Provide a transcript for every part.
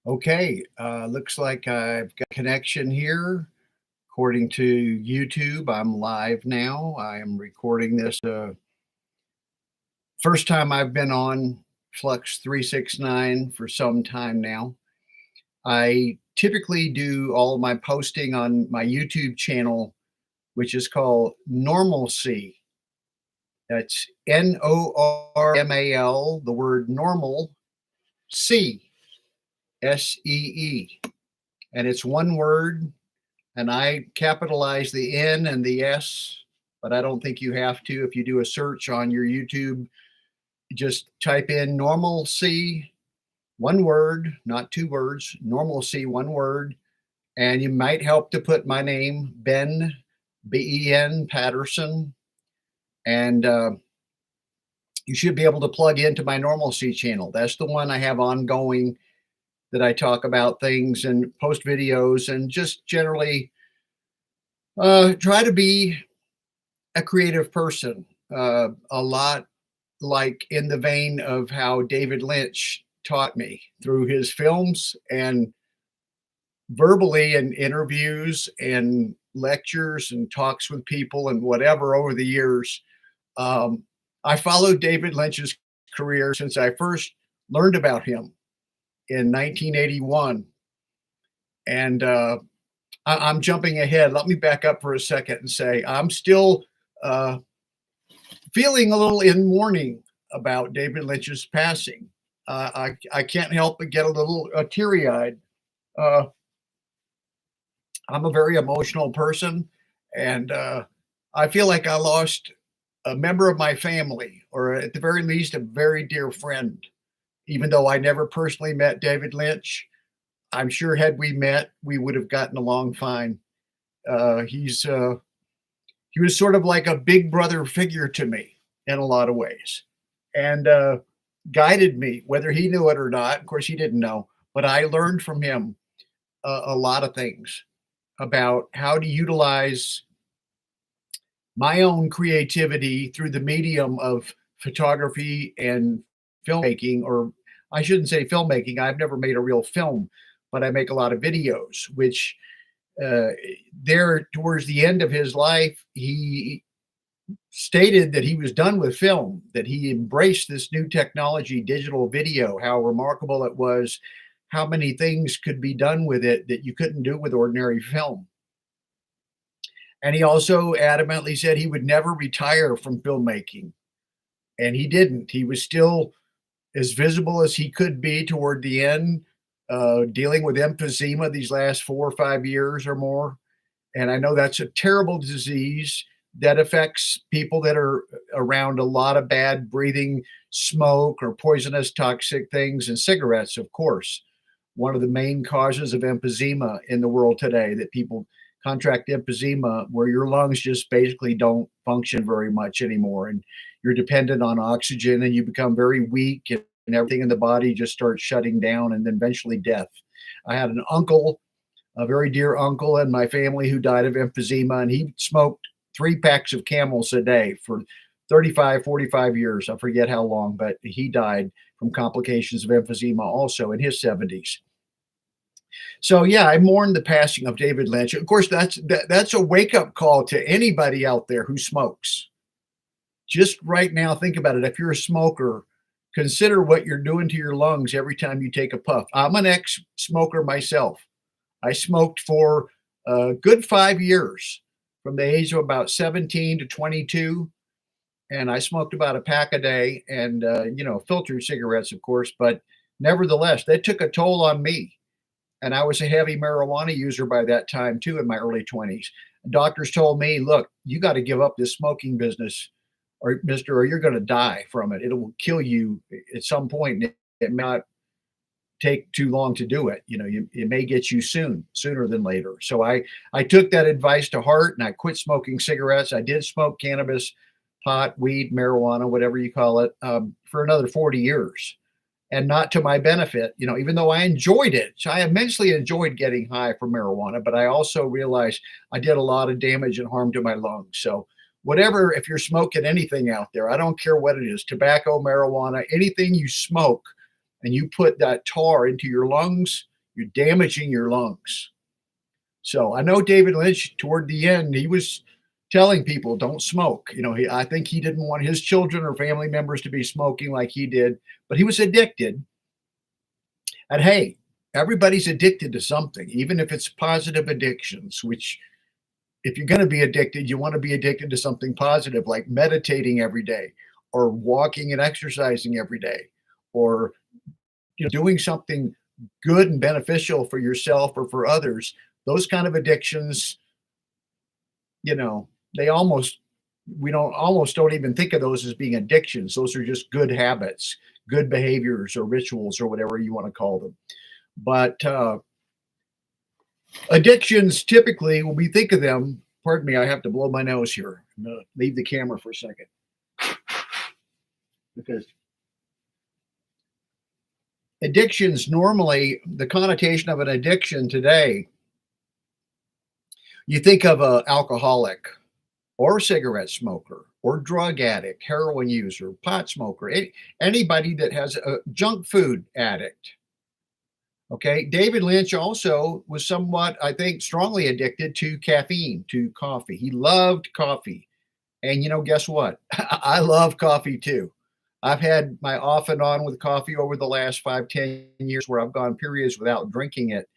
Okay, looks like I've got connection here. According to YouTube, I'm live now. I am recording this first time I've been on Flux 369 for some time now. I typically do all of my posting on my YouTube channel, which is called Normalcy. That's Normal, the word normal, C, SEE. And it's one word. And I capitalize the N and the S, but I don't think you have to. If you do a search on your YouTube, just type in normalcy, one word, not two words, normalcy, one word, and you might help to put my name, Ben, Ben Patterson, and you should be able to plug into my normalcy channel. That's the one I have ongoing that I talk about things and post videos and just generally try to be a creative person, a lot like in the vein of how David Lynch taught me through his films and verbally in interviews and lectures and talks with people and whatever over the years. I followed David Lynch's career since I first learned about him in 1981. And I'm jumping ahead. Let me back up for a second and say I'm still feeling a little in mourning about David Lynch's passing. I can't help but get a little teary-eyed. I'm a very emotional person, and I feel like I lost a member of my family, or at the very least, a very dear friend. Even though I never personally met David Lynch, I'm sure had we met, we would have gotten along fine. He was sort of like a big brother figure to me in a lot of ways, and guided me, whether he knew it or not. Of course, he didn't know, but I learned from him a lot of things about how to utilize my own creativity through the medium of photography and filmmaking, or I shouldn't say filmmaking. I've never made a real film, but I make a lot of videos, which there towards the end of his life, he stated that he was done with film, that he embraced this new technology, digital video, how remarkable it was, how many things could be done with it that you couldn't do with ordinary film. And he also adamantly said he would never retire from filmmaking. And he didn't. He was still as visible as he could be toward the end, dealing with emphysema these last 4 or 5 years or more. And I know that's a terrible disease that affects people that are around a lot of bad breathing smoke or poisonous toxic things, and cigarettes, of course. One of the main causes of emphysema in the world today, that people contract emphysema where your lungs just basically don't function very much anymore. And you're dependent on oxygen and you become very weak, and everything in the body just starts shutting down, and then eventually death. I had an uncle, a very dear uncle in my family, who died of emphysema, and he smoked 3 packs of Camels a day for 35, 45 years. I forget how long, but he died from complications of emphysema also in his 70s. So yeah, I mourn the passing of David Lynch. Of course, that's a wake-up call to anybody out there who smokes. Just right now, think about it. If you're a smoker, consider what you're doing to your lungs every time you take a puff. I'm an ex-smoker myself. I smoked for a good 5 years, from the age of about 17 to 22. And I smoked about a pack a day, and, filtered cigarettes, of course, but nevertheless, that took a toll on me. And I was a heavy marijuana user by that time too, in my early 20s. Doctors told me, look, you got to give up this smoking business, or mister, or you're going to die from it. It will kill you at some point. It may not take too long to do it. It may get you sooner than later. So I took that advice to heart, and I quit smoking cigarettes. I did smoke cannabis, pot, weed, marijuana, whatever you call it, for another 40 years. And not to my benefit, even though I enjoyed it. So I immensely enjoyed getting high from marijuana, but I also realized I did a lot of damage and harm to my lungs. So whatever, if you're smoking anything out there, I don't care what it is, tobacco, marijuana, anything you smoke, and you put that tar into your lungs, You're damaging your lungs. So I know David Lynch, toward the end, he was telling people don't smoke. I think he didn't want his children or family members to be smoking like he did, but he was addicted. And hey, everybody's addicted to something, even if it's positive addictions, which if you're going to be addicted, you want to be addicted to something positive, like meditating every day or walking and exercising every day, or doing something good and beneficial for yourself or for others. Those kind of addictions, they almost don't even think of those as being addictions. Those are just good habits, good behaviors, or rituals, or whatever you want to call them. But addictions, typically, when we think of them, pardon me, I have to blow my nose here. I'm going to leave the camera for a second. Because addictions, normally, the connotation of an addiction today, you think of an alcoholic or cigarette smoker or drug addict, heroin user, pot smoker, anybody that has a junk food addict. Okay. David Lynch also was somewhat, I think, strongly addicted to caffeine, to coffee. He loved coffee. And guess what? I love coffee too. I've had my off and on with coffee over the last 5-10 years, where I've gone periods without drinking it,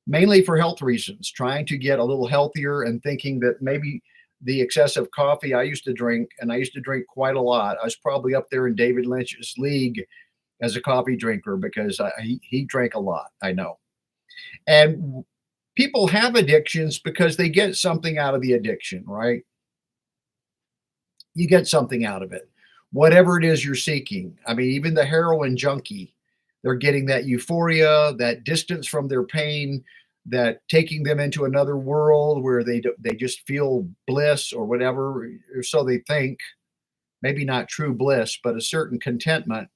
mainly for health reasons, trying to get a little healthier and thinking that maybe the excessive coffee I used to drink, and I used to drink quite a lot. I was probably up there in David Lynch's league as a coffee drinker, because he drank a lot, I know. And people have addictions because they get something out of the addiction, right? You get something out of it, whatever it is you're seeking. I mean, even the heroin junkie, they're getting that euphoria, that distance from their pain, that taking them into another world where they just feel bliss or whatever, or so they think. Maybe not true bliss, but a certain contentment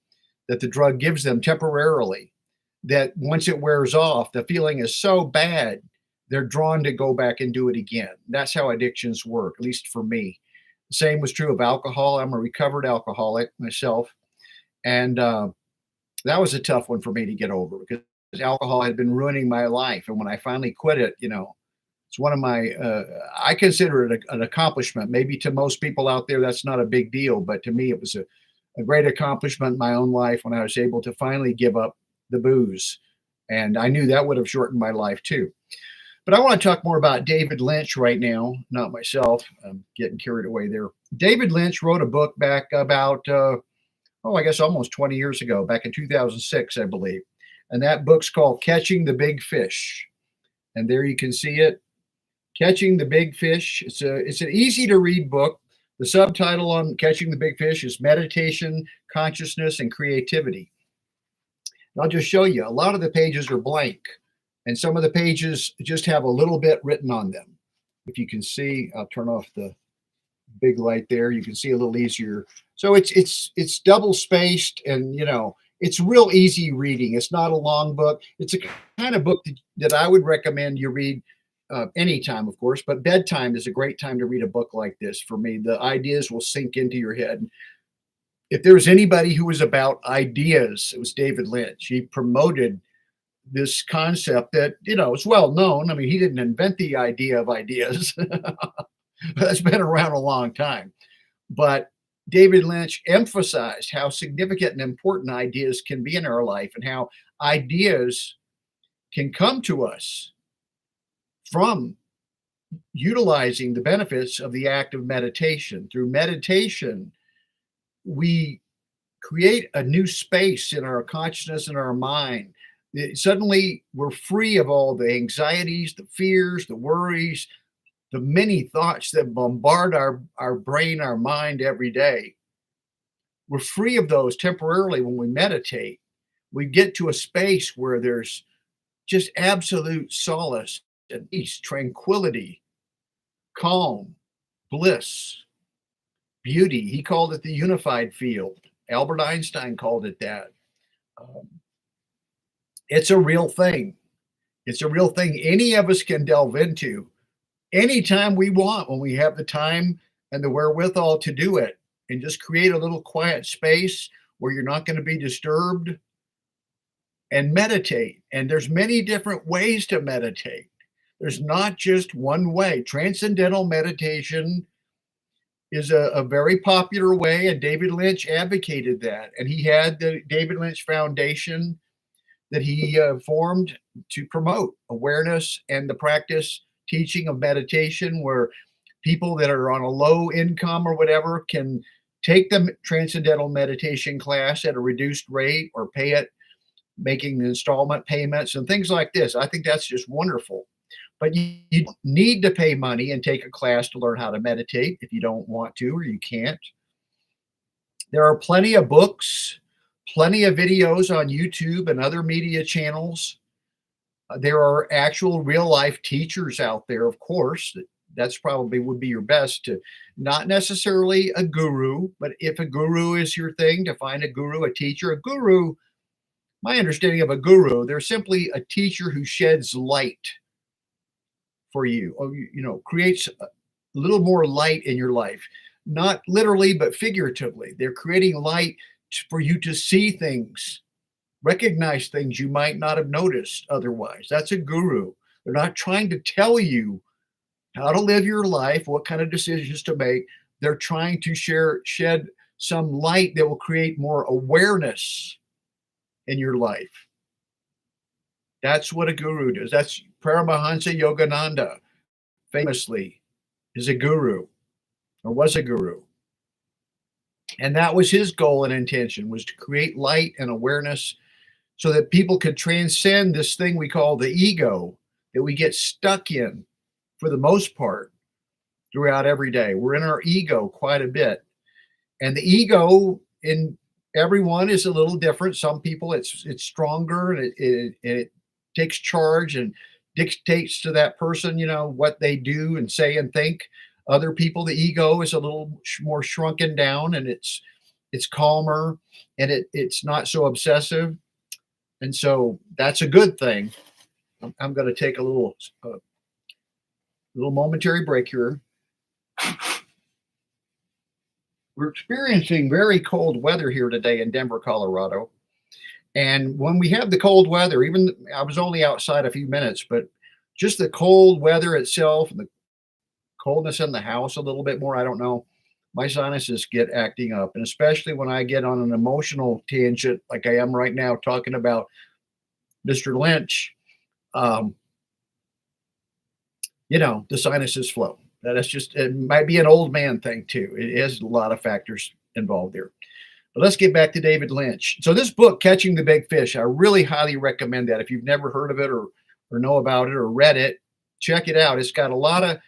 that the drug gives them temporarily, that once it wears off, the feeling is so bad, they're drawn to go back and do it again. That's how addictions work, at least for me. The same was true of alcohol. I'm a recovered alcoholic myself. And that was a tough one for me to get over, because alcohol had been ruining my life. And when I finally quit it, it's one of my, I consider it an accomplishment. Maybe to most people out there, that's not a big deal. But to me, it was a great accomplishment in my own life when I was able to finally give up the booze. And I knew that would have shortened my life too. But I want to talk more about David Lynch right now, not myself. I'm getting carried away there. David Lynch wrote a book back about, I guess almost 20 years ago, back in 2006, I believe. And that book's called Catching the Big Fish. And there you can see it, Catching the Big Fish. It's an easy to read book. The subtitle on Catching the Big Fish is Meditation, Consciousness, and Creativity. And I'll just show you, a lot of the pages are blank, and some of the pages just have a little bit written on them. If you can see, I'll turn off the big light there. You can see a little easier. So it's double spaced, and it's real easy reading. It's not a long book. It's a kind of book that I would recommend you read anytime, of course, but bedtime is a great time to read a book like this. For me, the ideas will sink into your head. If there was anybody who was about ideas, it was David Lynch. He promoted this concept that, is well known. I mean, he didn't invent the idea of ideas. That's been around a long time. But David Lynch emphasized how significant and important ideas can be in our life, and how ideas can come to us from utilizing the benefits of the act of meditation. Through meditation, we create a new space in our consciousness and our mind. Suddenly, we're free of all the anxieties, the fears, the worries, the many thoughts that bombard our brain, our mind every day. We're free of those temporarily when we meditate. We get to a space where there's just absolute solace and peace, tranquility, calm, bliss, beauty. He called it the unified field. Albert Einstein called it that. It's a real thing. It's a real thing any of us can delve into anytime we want, when we have the time and the wherewithal to do it, and just create a little quiet space where you're not going to be disturbed. and meditate. And there's many different ways to meditate. There's not just one way. Transcendental meditation is a very popular way, and David Lynch advocated that. And he had the David Lynch Foundation that he formed to promote awareness and the practice teaching of meditation, where people that are on a low income or whatever can take the transcendental meditation class at a reduced rate or pay it making installment payments and things like this. I think that's just wonderful. But you don't need to pay money and take a class to learn how to meditate if you don't want to or you can't. There are plenty of books, plenty of videos on YouTube and other media channels. There are actual real life teachers out there, of course. That's probably would be your best to, not necessarily a guru, but if a guru is your thing, to find a guru, a teacher. A guru, my understanding of a guru, they're simply a teacher who sheds light for you, or creates a little more light in your life, not literally but figuratively. They're creating light for you to see things, recognize things you might not have noticed otherwise. That's a guru. They're not trying to tell you how to live your life, what kind of decisions to make. They're trying to shed some light that will create more awareness in your life. That's what a guru does. That's Paramahansa Yogananda, famously, is a guru, or was a guru. And that was his goal and intention, was to create light and awareness so that people could transcend this thing we call the ego that we get stuck in for the most part throughout every day. We're in our ego quite a bit. And the ego in everyone is a little different. Some people it's stronger, and it takes charge and dictates to that person, what they do and say and think. Other people, the ego is a little more shrunken down, and it's calmer, and it's not so obsessive. And so that's a good thing. I'm going to take a little momentary break here. We're experiencing very cold weather here today in Denver, Colorado. And when we have the cold weather, even I was only outside a few minutes, but just the cold weather itself and the coldness in the house a little bit more, I don't know, my sinuses get acting up. And especially when I get on an emotional tangent like I am right now talking about Mr. Lynch, the sinuses flow. That's just, it might be an old man thing too. It has a lot of factors involved there. But let's get back to David Lynch. So this book, Catching the Big Fish, I really highly recommend that. If you've never heard of it or know about it or read it, check it out. It's got a lot of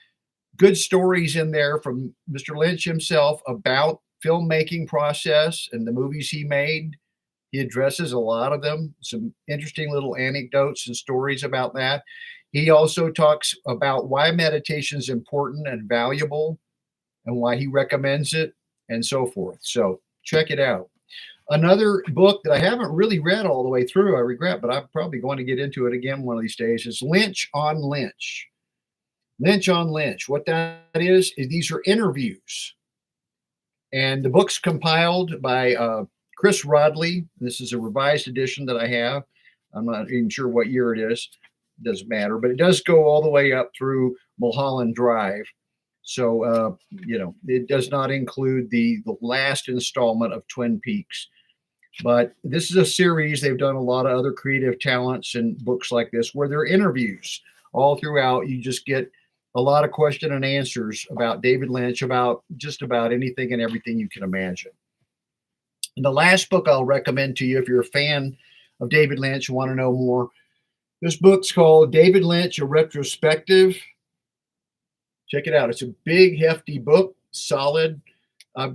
good stories in there from Mr. Lynch himself about filmmaking process and the movies he made. He addresses a lot of them, some interesting little anecdotes and stories about that. He also talks about why meditation is important and valuable and why he recommends it and so forth. So check it out. Another book that I haven't really read all the way through, I regret, but I'm probably going to get into it again one of these days, is Lynch on Lynch. Lynch on Lynch. What that is these are interviews. And the book's compiled by Chris Rodley. This is a revised edition that I have. I'm not even sure what year it is. It doesn't matter, but it does go all the way up through Mulholland Drive. So, it does not include the last installment of Twin Peaks. But this is a series. They've done a lot of other creative talents and books like this where there are interviews all throughout. You just get a lot of question and answers about David Lynch, about just about anything and everything you can imagine. And the last book I'll recommend to you, if you're a fan of David Lynch, want to know more, this book's called David Lynch, A Retrospective. Check it out. It's a big, hefty book, solid.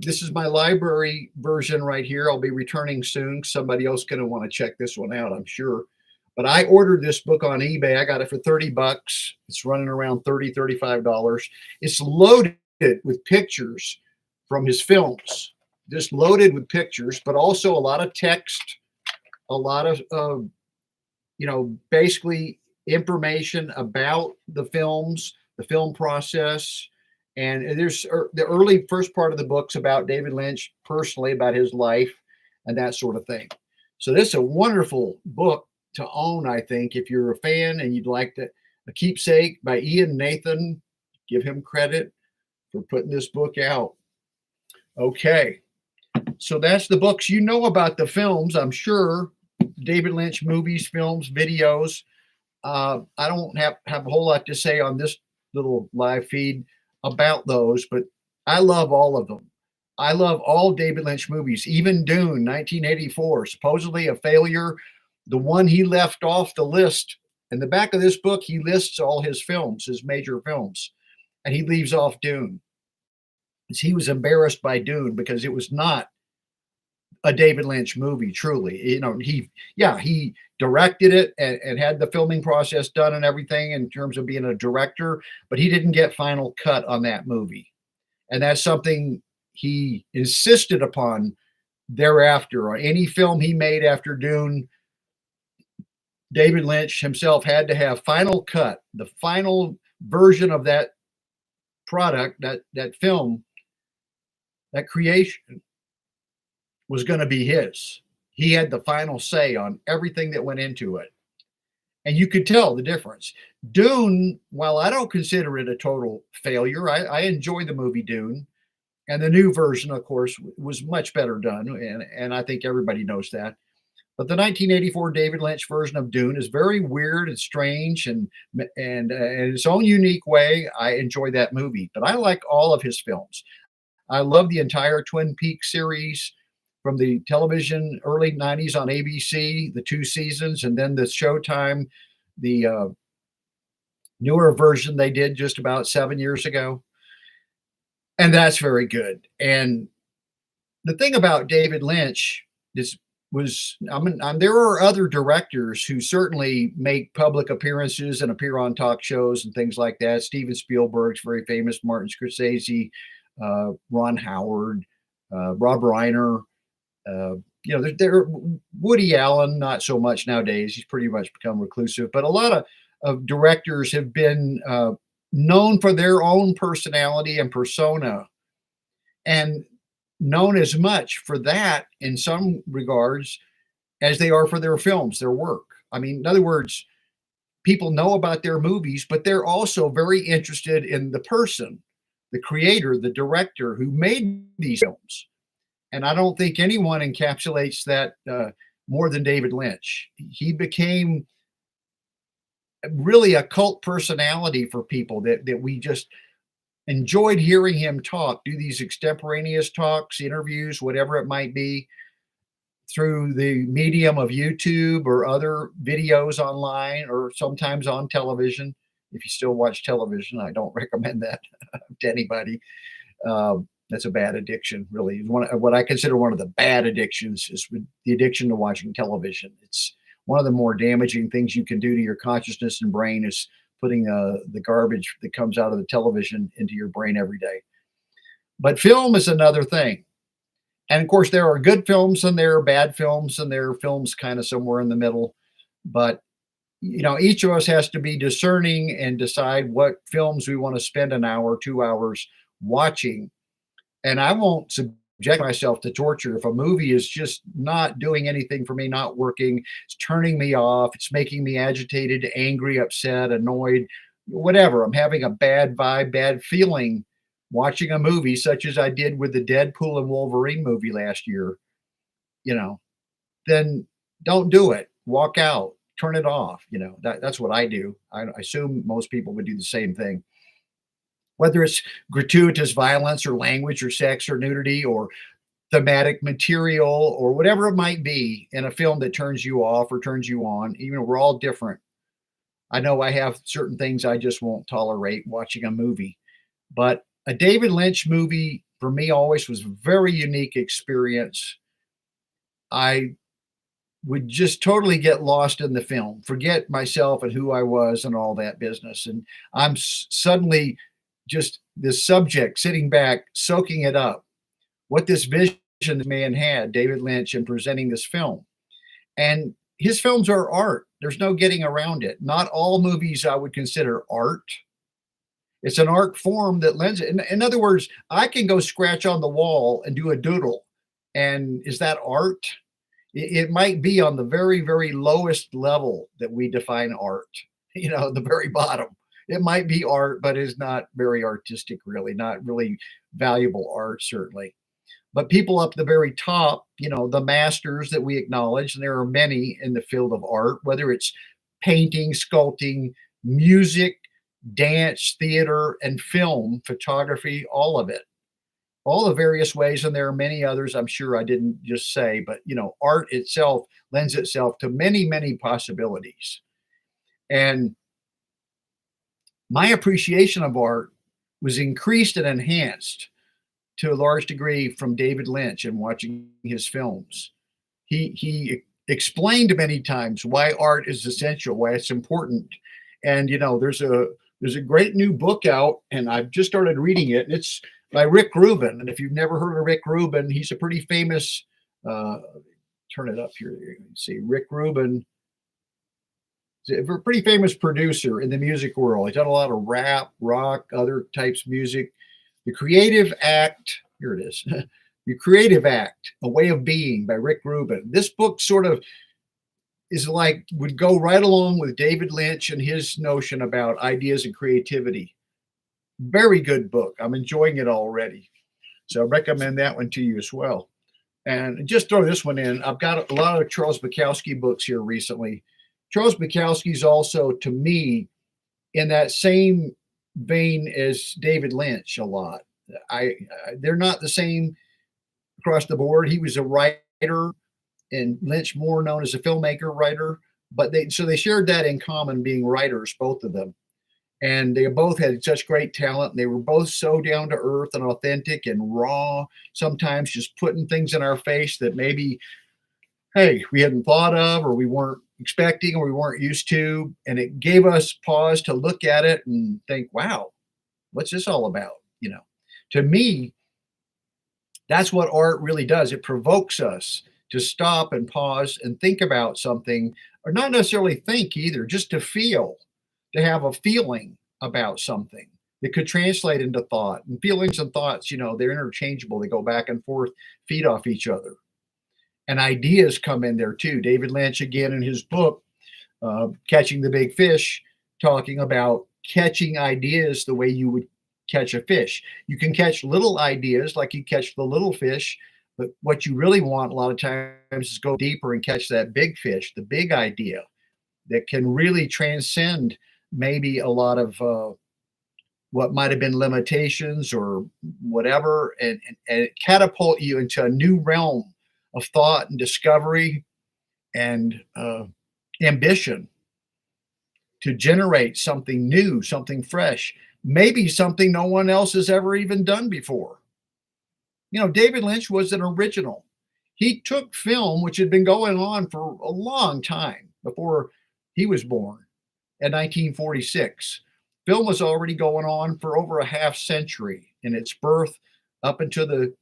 This is my library version right here. I'll be returning soon. Somebody else going to want to check this one out, I'm sure. But I ordered this book on eBay. I got it for $30. It's running around $30, $35. It's loaded with pictures from his films, just loaded with pictures, but also a lot of text, a lot of, basically information about the films, the film process. And there's the early first part of the book's about David Lynch personally, about his life and that sort of thing. So this is a wonderful book to own, I think. If you're a fan and you'd like to, A Keepsake by Ian Nathan, give him credit for putting this book out. Okay, so that's the books. You know about the films, I'm sure. David Lynch movies, films, videos. I don't have a whole lot to say on this little live feed about those, but I love all of them. I love all David Lynch movies, even Dune, 1984, supposedly a failure. The one he left off the list. In the back of this book, he lists all his films, his major films, and he leaves off Dune. He was embarrassed by Dune because it was not a David Lynch movie, truly. He directed it and had the filming process done and everything in terms of being a director, but he didn't get final cut on that movie. And that's something he insisted upon thereafter. On any film he made after Dune, David Lynch himself had to have final cut, the final version of that product, that film, that creation was going to be his. He had the final say on everything that went into it. And you could tell the difference. Dune, while I don't consider it a total failure, I enjoy the movie Dune. And the new version, of course, was much better done. And I think everybody knows that. But the 1984 David Lynch version of Dune is very weird and strange and in its own unique way. I enjoy that movie, but I like all of his films. I love the entire Twin Peaks series from the television early 90s on ABC, the 2 seasons, and then the Showtime, the newer version they did just about 7 years ago. And that's very good. And the thing about David Lynch there are other directors who certainly make public appearances and appear on talk shows and things like that. Steven Spielberg's very famous, Martin Scorsese, Ron Howard, Rob Reiner. There Woody Allen, not so much nowadays. He's pretty much become reclusive. But a lot of directors have been known for their own personality and persona, and known as much for that in some regards as they are for their films, their work. I mean, in other words, people know about their movies, but they're also very interested in the person, the creator, the director who made these films. And I don't think anyone encapsulates that more than David Lynch. He became really a cult personality for people that we just enjoyed hearing him talk, do these extemporaneous talks, interviews, whatever it might be, through the medium of YouTube or other videos online or sometimes on television. If you still watch television, I don't recommend that to anybody. That's a bad addiction, really. What I consider one of the bad addictions is the addiction to watching television. It's one of the more damaging things you can do to your consciousness and brain is putting the garbage that comes out of the television into your brain every day. But film is another thing. And of course, there are good films and there are bad films and there are films kind of somewhere in the middle. But, each of us has to be discerning and decide what films we want to spend an hour, 2 hours watching. And I won't subject myself to torture if a movie is just not doing anything for me, not working, it's turning me off, it's making me agitated, angry, upset, annoyed, whatever. I'm having a bad vibe, bad feeling watching a movie such as I did with the Deadpool and Wolverine movie last year, then don't do it. Walk out, turn it off. That's what I do. I assume most people would do the same thing. Whether it's gratuitous violence or language or sex or nudity or thematic material or whatever it might be in a film that turns you off or turns you on, even we're all different. I know I have certain things I just won't tolerate watching a movie, but a David Lynch movie for me always was a very unique experience. I would just totally get lost in the film, forget myself and who I was and all that business. And I'm suddenly just this subject sitting back, soaking it up, what this vision this man had, David Lynch, in presenting this film. And his films are art. There's no getting around it. Not all movies I would consider art. It's an art form that lends it. In other words, I can go scratch on the wall and do a doodle. And is that art? It might be on the very, very lowest level that we define art, the very bottom. It might be art, but it's not very artistic, really, not really valuable art, certainly. But people up the very top, the masters that we acknowledge, and there are many in the field of art, whether it's painting, sculpting, music, dance, theater, and film, photography, all of it, all the various ways. And there are many others I'm sure I didn't just say, but art itself lends itself to many, many possibilities. And my appreciation of art was increased and enhanced to a large degree from David Lynch and watching his films. He explained many times why art is essential, why it's important. And there's a great new book out, and I've just started reading it. And it's by Rick Rubin. And if you've never heard of Rick Rubin, he's a pretty famous. Turn it up here. You can see Rick Rubin. He's a pretty famous producer in the music world. He's done a lot of rap, rock, other types of music. The Creative Act, here it is. The Creative Act, A Way of Being by Rick Rubin. This book sort of is like, would go right along with David Lynch and his notion about ideas and creativity. Very good book. I'm enjoying it already. So I recommend that one to you as well. And just throw this one in. I've got a lot of Charles Bukowski books here recently. Charles Bukowski's also, to me, in that same vein as David Lynch a lot. They're not the same across the board. He was a writer, and Lynch more known as a filmmaker writer, but they shared that in common, being writers, both of them. And they both had such great talent. And they were both so down to earth and authentic and raw, sometimes just putting things in our face that maybe, hey, we hadn't thought of, or we weren't expecting, or we weren't used to. And it gave us pause to look at it and think, wow, what's this all about? To me, that's what art really does. It provokes us to stop and pause and think about something, or not necessarily think either, just to feel, to have a feeling about something that could translate into thought. And feelings and thoughts, they're interchangeable. They go back and forth, feed off each other. And ideas come in there too. David Lynch, again, in his book, Catching the Big Fish, talking about catching ideas the way you would catch a fish. You can catch little ideas like you catch the little fish, but what you really want a lot of times is go deeper and catch that big fish, the big idea that can really transcend maybe a lot of what might have been limitations or whatever, and catapult you into a new realm of thought and discovery and ambition to generate something new, something fresh, maybe something no one else has ever even done before. David Lynch was an original. He took film, which had been going on for a long time before he was born in 1946. Film was already going on for over a half century in its birth up until the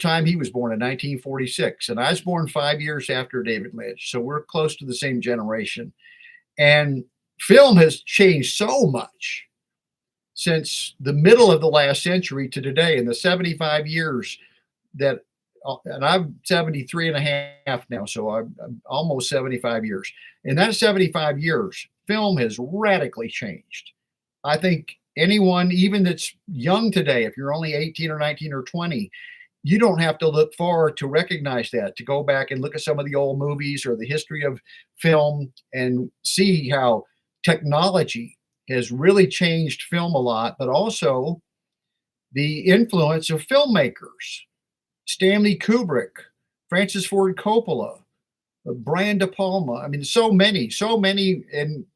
time he was born in 1946. And I was born 5 years after David Lynch. So we're close to the same generation. And film has changed so much since the middle of the last century to today, in the 75 years that, and I'm 73 and a half now, so I'm almost 75 years. In that 75 years, film has radically changed. I think anyone, even that's young today, if you're only 18 or 19 or 20, you don't have to look far to recognize that, to go back and look at some of the old movies or the history of film and see how technology has really changed film a lot, but also the influence of filmmakers. Stanley Kubrick, Francis Ford Coppola, Brian De Palma. I mean, so many, and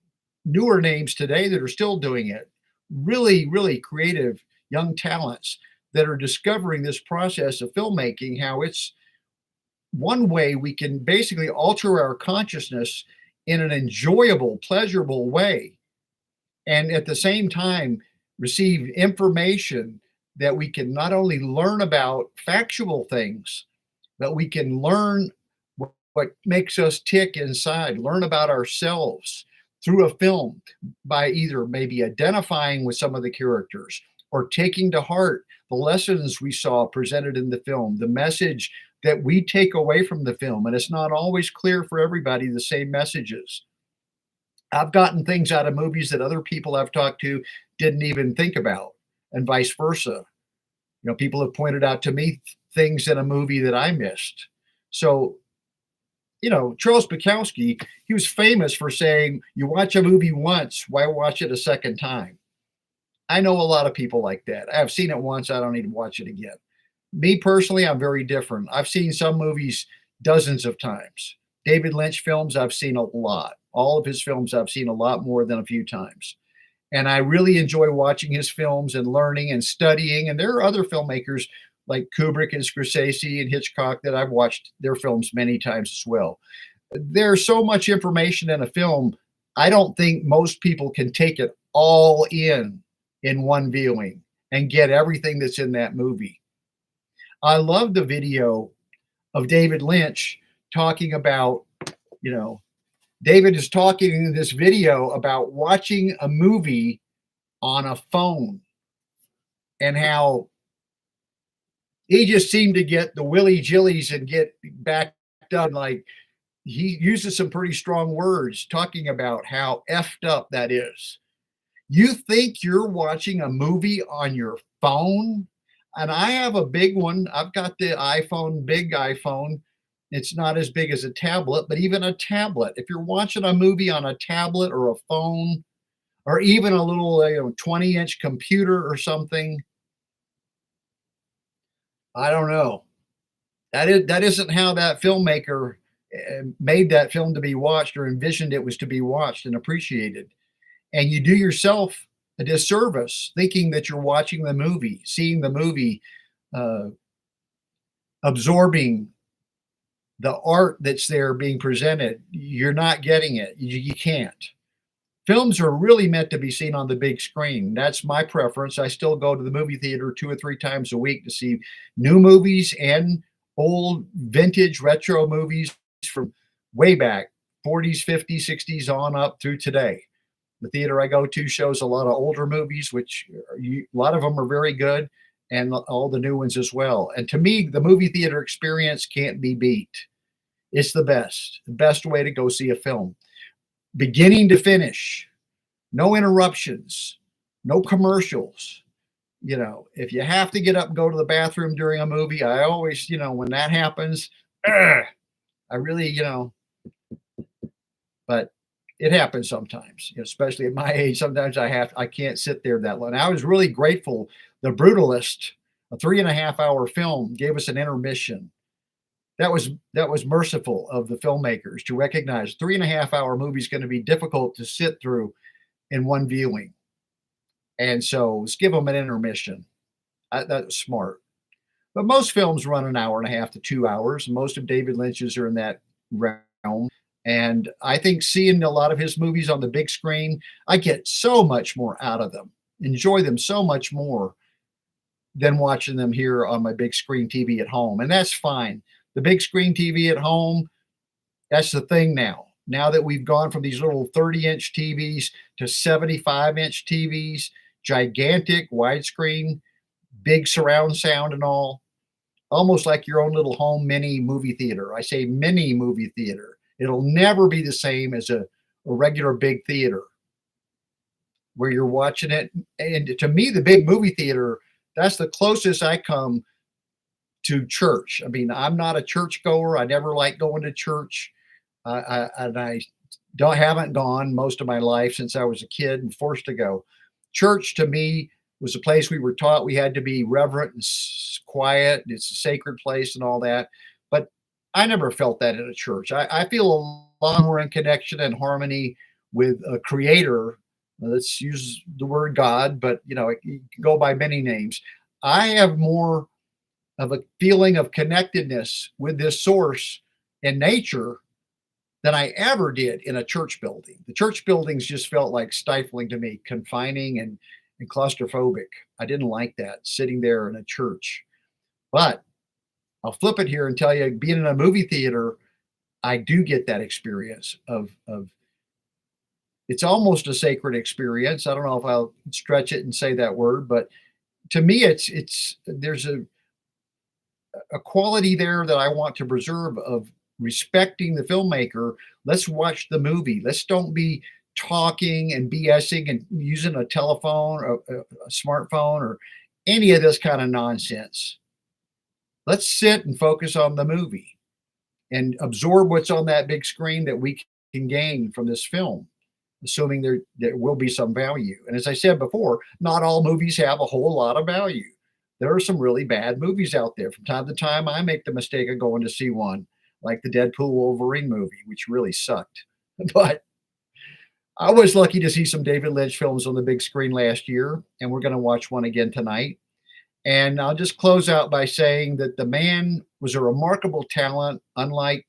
newer names today that are still doing it. Really, really creative young talents that are discovering this process of filmmaking, how it's one way we can basically alter our consciousness in an enjoyable, pleasurable way. And at the same time, receive information that we can not only learn about factual things, but we can learn what makes us tick inside, learn about ourselves through a film by either maybe identifying with some of the characters or taking to heart the lessons we saw presented in the film, the message that we take away from the film, and it's not always clear for everybody the same messages. I've gotten things out of movies that other people I've talked to didn't even think about, and vice versa. You know, people have pointed out to me things in a movie that I missed. So, you know, Charles Bukowski, he was famous for saying, "You watch a movie once, why watch it a second time?" I know a lot of people like that. I've seen it once, I don't need to watch it again. Me personally, I'm very different. I've seen some movies dozens of times. David Lynch films, I've seen a lot. All of his films, I've seen a lot more than a few times. And I really enjoy watching his films and learning and studying. And there are other filmmakers like Kubrick and Scorsese and Hitchcock that I've watched their films many times as well. There's so much information in a film. I don't think most people can take it all in one viewing and get everything that's in that movie. I love the video of David Lynch talking about, you know, David is talking in this video about watching a movie on a phone and how he just seemed to get the willy jillies and get backed up. Like, he uses some pretty strong words talking about how effed up that is. You think you're watching a movie on your phone? And I have a big one. I've got the iPhone, big iPhone. It's not as big as a tablet, but even a tablet. If you're watching a movie on a tablet or a phone, or even a little 20-inch computer or something, I don't know. That isn't how that filmmaker made that film to be watched or envisioned it was to be watched and appreciated. And you do yourself a disservice thinking that you're watching the movie, seeing the movie, uh, absorbing the art that's there being presented. You're not getting it. You can't. Films are really meant to be seen on the big screen. That's my preference. I still go to the movie theater 2 or 3 times a week to see new movies and old vintage retro movies from way back, 40s, 50s, 60s on up through today. The theater I go to shows a lot of older movies, which a lot of them are very good, and all the new ones as well. And to me, the movie theater experience can't be beat. It's the best way to go see a film, beginning to finish, no interruptions, no commercials. You know, if you have to get up and go to the bathroom during a movie, I always, when that happens, I really, but it happens sometimes, especially at my age. Sometimes I can't sit there that long. I was really grateful. The Brutalist, a 3.5 hour film, gave us an intermission. That was merciful of the filmmakers to recognize 3.5 hour movie is going to be difficult to sit through in one viewing, and so let's give them an intermission. That's smart. But most films run an hour and a half to 2 hours. Most of David Lynch's are in that realm. And I think seeing a lot of his movies on the big screen, I get so much more out of them, enjoy them so much more than watching them here on my big screen TV at home. And that's fine. The big screen TV at home, that's the thing now. Now that we've gone from these little 30-inch TVs to 75-inch TVs, gigantic widescreen, big surround sound and all, almost like your own little home mini movie theater. I say mini movie theater. It'll never be the same as a regular big theater where you're watching it. And to me, the big movie theater, that's the closest I come to church. I mean, I'm not a church goer. I never liked going to church. And I haven't gone most of my life since I was a kid and forced to go. Church to me was a place we were taught we had to be reverent and quiet. It's a sacred place and all that. But I never felt that in a church. I feel a lot more in connection and harmony with a creator. Let's use the word God, but it can go by many names. I have more of a feeling of connectedness with this source in nature than I ever did in a church building. The church buildings just felt like stifling to me, confining and claustrophobic. I didn't like that, sitting there in a church. But I'll flip it here and tell you, being in a movie theater, I do get that experience of it's almost a sacred experience. I don't know if I'll stretch it and say that word, but to me, it's there's a quality there that I want to preserve of respecting the filmmaker. Let's watch the movie. Let's don't be talking and BSing and using a telephone or a smartphone or any of this kind of nonsense. Let's sit and focus on the movie and absorb what's on that big screen that we can gain from this film, assuming there will be some value. And as I said before, not all movies have a whole lot of value. There are some really bad movies out there. From time to time, I make the mistake of going to see one, like the Deadpool Wolverine movie, which really sucked. But I was lucky to see some David Lynch films on the big screen last year, and we're going to watch one again tonight. And I'll just close out by saying that the man was a remarkable talent, unlike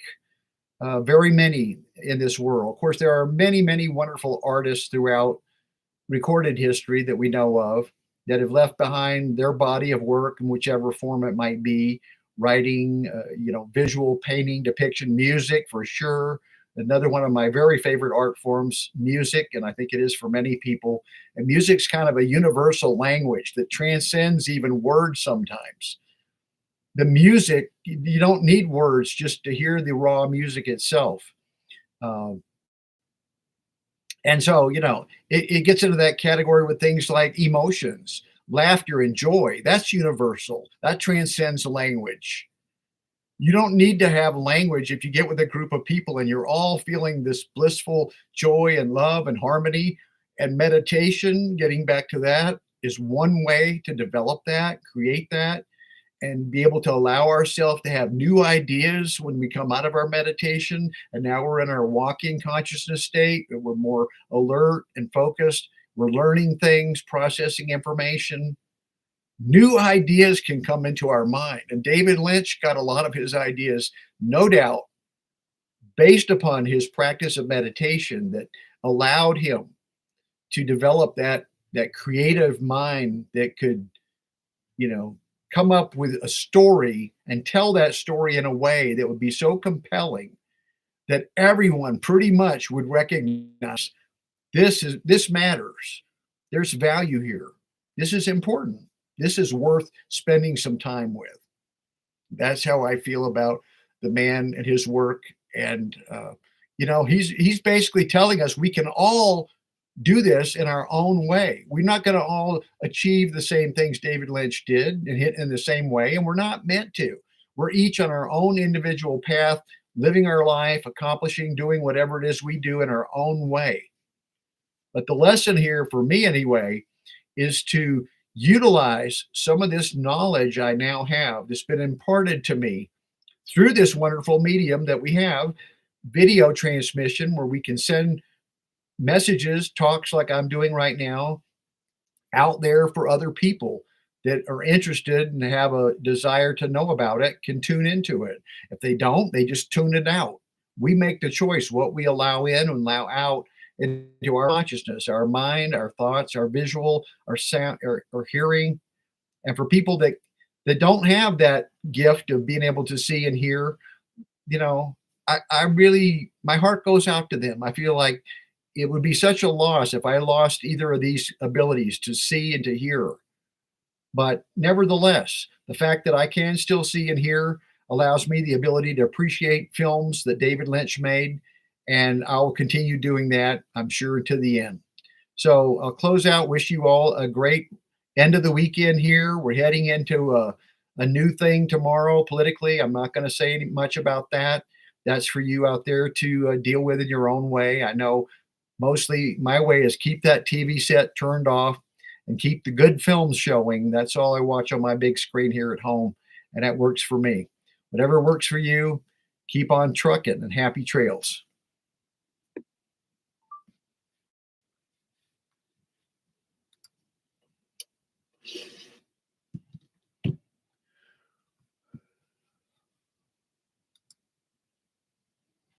very many in this world. Of course, there are many, many wonderful artists throughout recorded history that we know of that have left behind their body of work in whichever form it might be, writing, visual painting, depiction, music for sure. Another one of my very favorite art forms, music, and I think it is for many people. And music's kind of a universal language that transcends even words sometimes. The music, you don't need words just to hear the raw music itself. Um, and so, it gets into that category with things like emotions, laughter, and joy. That's universal. That transcends language. You don't need to have language if you get with a group of people and you're all feeling this blissful joy and love and harmony. And meditation, getting back to that, is one way to develop that, create that, and be able to allow ourselves to have new ideas when we come out of our meditation. And now we're in our walking consciousness state. We're more alert and focused. We're learning things, processing information. New ideas can come into our mind. And David Lynch got a lot of his ideas, no doubt, based upon his practice of meditation that allowed him to develop that creative mind that could, come up with a story and tell that story in a way that would be so compelling that everyone pretty much would recognize this matters. There's value here. This is important. This is worth spending some time with. That's how I feel about the man and his work. And he's basically telling us we can all do this in our own way. We're not going to all achieve the same things David Lynch did and hit in the same way, and we're not meant to. We're each on our own individual path, living our life, accomplishing, doing whatever it is we do in our own way. But the lesson here, for me anyway, is to utilize some of this knowledge I now have that's been imparted to me through this wonderful medium that we have, video transmission, where we can send messages, talks like I'm doing right now, out there for other people that are interested and have a desire to know about it, can tune into it. If they don't, they just tune it out. We make the choice what we allow in and allow out into our consciousness, our mind, our thoughts, our visual, our sound, or hearing. And for people that don't have that gift of being able to see and hear, I really, my heart goes out to them. I feel like it would be such a loss if I lost either of these abilities to see and to hear. But nevertheless, the fact that I can still see and hear allows me the ability to appreciate films that David Lynch made. And I'll continue doing that, I'm sure, to the end. So I'll close out, wish you all a great end of the weekend here. We're heading into a new thing tomorrow politically. I'm not going to say much about that. That's for you out there to deal with in your own way. I know mostly my way is keep that TV set turned off and keep the good films showing. That's all I watch on my big screen here at home, and that works for me. Whatever works for you, keep on trucking, and happy trails.